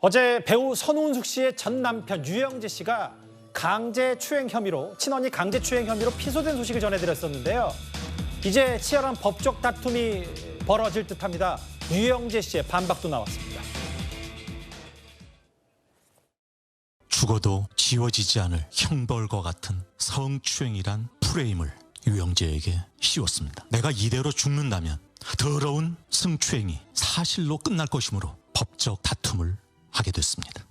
어제 배우 선우은숙 씨의 전 남편 유영재 씨가 강제추행 혐의로 친언니 강제추행 혐의로 피소된 소식을 전해드렸었는데요. 이제 치열한 법적 다툼이 벌어질 듯합니다. 유영재 씨의 반박도 나왔습니다. 죽어도 지워지지 않을 형벌과 같은 성추행이란 프레임을 유영재에게 씌웠습니다. 내가 이대로 죽는다면 더러운 성추행이 사실로 끝날 것이므로 법적 다툼을 하게 됐습니다.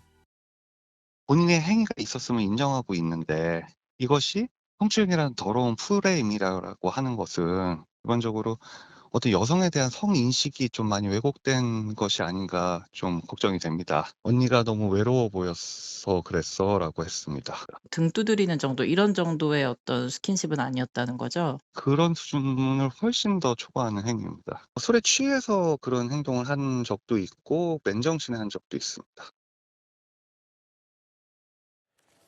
본인의 행위가 있었음을 인정하고 있는데 이것이 성추행이라는 더러운 프레임이라고 하는 것은 일반적으로 어떤 여성에 대한 성인식이 좀 많이 왜곡된 것이 아닌가 좀 걱정이 됩니다. 언니가 너무 외로워 보여서 그랬어 라고 했습니다. 등 두드리는 정도, 이런 정도의 어떤 스킨십은 아니었다는 거죠? 그런 수준을 훨씬 더 초과하는 행위입니다. 술에 취해서 그런 행동을 한 적도 있고 맨정신에 한 적도 있습니다.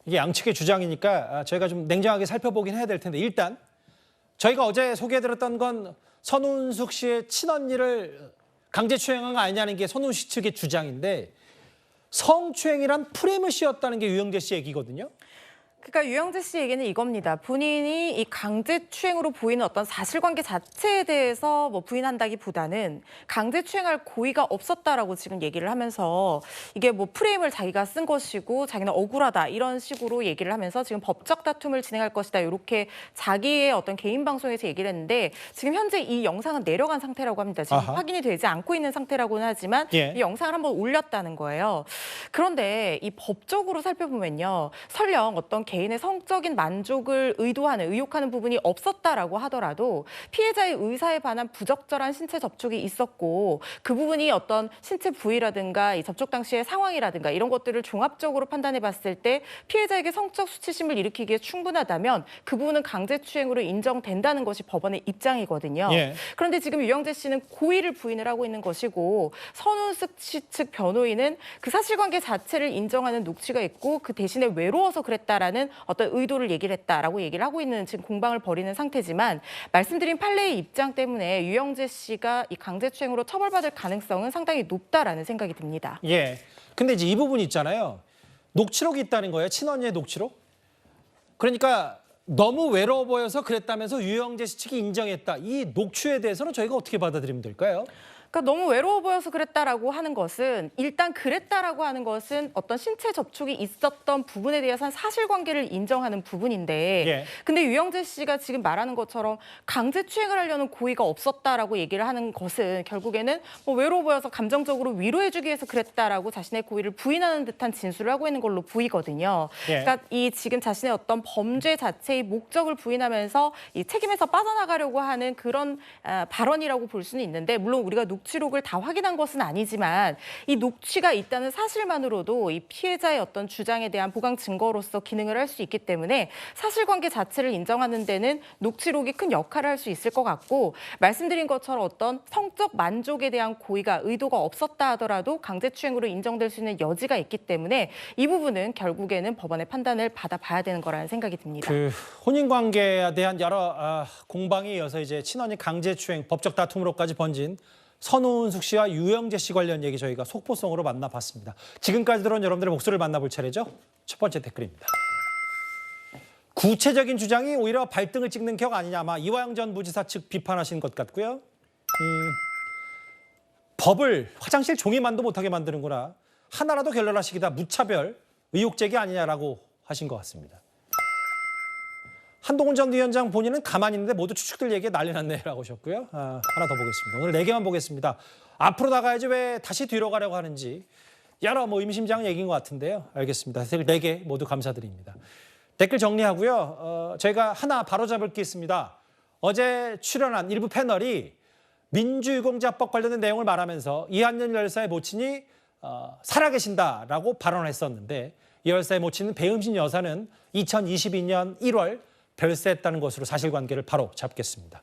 이게 양측의 주장이니까 저희가 좀 냉정하게 살펴보긴 해야 될 텐데 일단 저희가 어제 소개해드렸던 건 선우은숙 씨의 친언니를 강제추행한 거 아니냐는 게 선우은숙 씨 측의 주장인데 성추행이란 프레임을 씌웠다는 게 유영재 씨 얘기거든요. 그러니까 유영재 씨 얘기는 이겁니다. 본인이 이 강제추행으로 보이는 어떤 사실관계 자체에 대해서 뭐 부인한다기보다는 강제추행할 고의가 없었다라고 지금 얘기를 하면서 이게 뭐 프레임을 자기가 쓴 것이고 자기는 억울하다 이런 식으로 얘기를 하면서 지금 법적 다툼을 진행할 것이다 이렇게 자기의 어떤 개인 방송에서 얘기를 했는데 지금 현재 이 영상은 내려간 상태라고 합니다. 지금 확인이 되지 않고 있는 상태라고는 하지만 이 영상을 한번 올렸다는 거예요. 그런데 이 법적으로 살펴보면요. 설령 어떤 개인의 성적인 만족을 의혹하는 부분이 없었다라고 하더라도 피해자의 의사에 반한 부적절한 신체 접촉이 있었고 그 부분이 어떤 신체 부위라든가 이 접촉 당시의 상황이라든가 이런 것들을 종합적으로 판단해 봤을 때 피해자에게 성적 수치심을 일으키기에 충분하다면 그 부분은 강제추행으로 인정된다는 것이 법원의 입장이거든요. 그런데 지금 유영재 씨는 고의를 부인을 하고 있는 것이고 선우은숙 씨 측 변호인은 그 사실관계 자체를 인정하는 녹취가 있고 그 대신에 외로워서 그랬다라는 어떤 의도를 얘기를 했다라고 얘기를 하고 있는 지금 공방을 벌이는 상태지만 말씀드린 판례의 입장 때문에 유영재 씨가 이 강제추행으로 처벌받을 가능성은 상당히 높다라는 생각이 듭니다. 근데 이제 이 부분이 있잖아요. 녹취록이 있다는 거예요. 친언니의 녹취록. 그러니까 너무 외로워 보여서 그랬다면서 유영재 씨 측이 인정했다. 이 녹취에 대해서는 저희가 어떻게 받아들이면 될까요? 그러니까 너무 외로워 보여서 그랬다라고 하는 것은 일단 그랬다라고 하는 것은 어떤 신체 접촉이 있었던 부분에 대해서는 사실관계를 인정하는 부분인데 근데 유영재 씨가 지금 말하는 것처럼 강제추행을 하려는 고의가 없었다라고 얘기를 하는 것은 결국에는 뭐 외로워 보여서 감정적으로 위로해주기 위해서 그랬다라고 자신의 고의를 부인하는 듯한 진술을 하고 있는 걸로 보이거든요. 그러니까 이 지금 자신의 어떤 범죄 자체의 목적을 부인하면서 이 책임에서 빠져나가려고 하는 그런 발언이라고 볼 수는 있는데 물론 우리가 녹취록을 다 확인한 것은 아니지만 이 녹취가 있다는 사실만으로도 이 피해자의 어떤 주장에 대한 보강 증거로서 기능을 할 수 있기 때문에 사실관계 자체를 인정하는 데는 녹취록이 큰 역할을 할 수 있을 것 같고 말씀드린 것처럼 어떤 성적 만족에 대한 고의가 의도가 없었다 하더라도 강제추행으로 인정될 수 있는 여지가 있기 때문에 이 부분은 결국에는 법원의 판단을 받아봐야 되는 거라는 생각이 듭니다. 그 혼인관계에 대한 여러 공방이 이어서 이제 친언니 강제추행 법적 다툼으로까지 번진 선우은숙 씨와 유영재 씨 관련 얘기 저희가 속보성으로 만나봤습니다. 지금까지 들어온 여러분들의 목소리를 만나볼 차례죠. 첫 번째 댓글입니다. 구체적인 주장이 오히려 발등을 찍는 격 아니냐 아마 이화영 전 부지사 측 비판하신 것 같고요. 법을 화장실 종이만도 못하게 만드는구나. 하나라도 결렬하시기다 무차별 의혹 제기 아니냐라고 하신 것 같습니다. 한동훈 전 위원장 본인은 가만히 있는데 모두 추측들 얘기에 난리 났네라고 하셨고요. 하나 더 보겠습니다. 오늘 4개만 보겠습니다. 앞으로 나가야지 왜 다시 뒤로 가려고 하는지 여러 의미심장한 얘기인 것 같은데요. 알겠습니다. 댓글 4개 모두 감사드립니다. 댓글 정리하고요. 저희가 하나 바로잡을 게 있습니다. 어제 출연한 일부 패널이 민주유공자법 관련된 내용을 말하면서 이한열 열사의 모친이 살아계신다라고 발언했었는데 이 열사의 모친은 배음신 여사는 2022년 1월 별세했다는 것으로 사실관계를 바로 잡겠습니다.